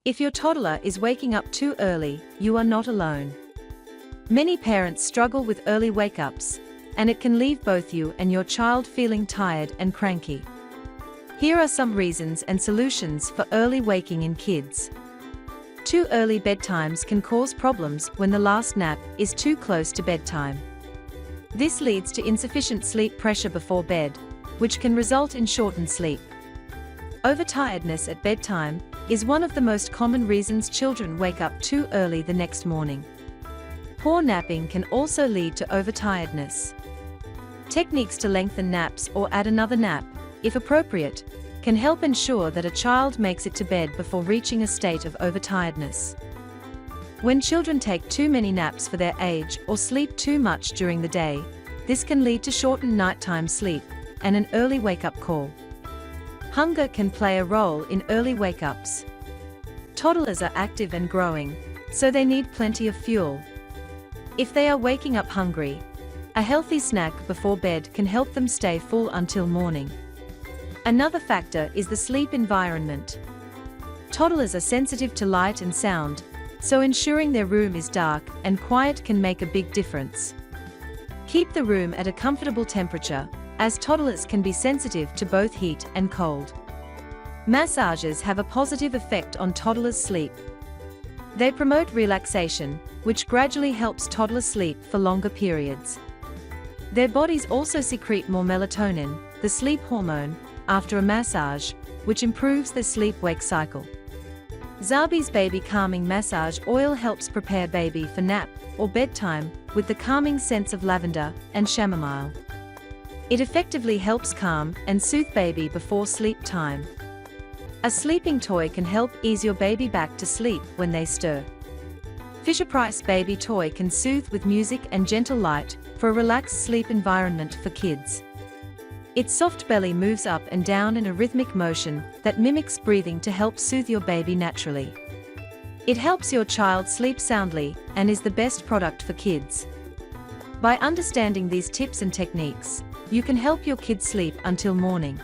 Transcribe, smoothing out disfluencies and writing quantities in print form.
If your toddler is waking up too early, you are not alone. Many parents struggle with early wake-ups, and it can leave both you and your child feeling tired and cranky. Here are some reasons and solutions for early waking in kids. Too early bedtimes can cause problems when the last nap is too close to bedtime. This leads to insufficient sleep pressure before bed, which can result in shortened sleep. Overtiredness at bedtime is one of the most common reasons children wake up too early the next morning. Poor napping can also lead to overtiredness. Techniques to lengthen naps or add another nap, if appropriate, can help ensure that a child makes it to bed before reaching a state of overtiredness. When children take too many naps for their age or sleep too much during the day, this can lead to shortened nighttime sleep and an early wake-up call. Hunger can play a role in early wake-ups. Toddlers are active and growing, so they need plenty of fuel. If they are waking up hungry, a healthy snack before bed can help them stay full until morning. Another factor is the sleep environment. Toddlers are sensitive to light and sound, so ensuring their room is dark and quiet can make a big difference. Keep the room at a comfortable temperature, as toddlers can be sensitive to both heat and cold. Massages have a positive effect on toddlers' sleep. They promote relaxation, which gradually helps toddlers sleep for longer periods. Their bodies also secrete more melatonin, the sleep hormone, after a massage, which improves their sleep-wake cycle. Zabi's Baby Calming Massage Oil helps prepare baby for nap or bedtime with the calming scents of lavender and chamomile. It effectively helps calm and soothe baby before sleep time. A sleeping toy can help ease your baby back to sleep when they stir. Fisher-Price Baby Toy can soothe with music and gentle light for a relaxed sleep environment for kids. Its soft belly moves up and down in a rhythmic motion that mimics breathing to help soothe your baby naturally. It helps your child sleep soundly and is the best product for kids. By understanding these tips and techniques, you can help your kids sleep until morning.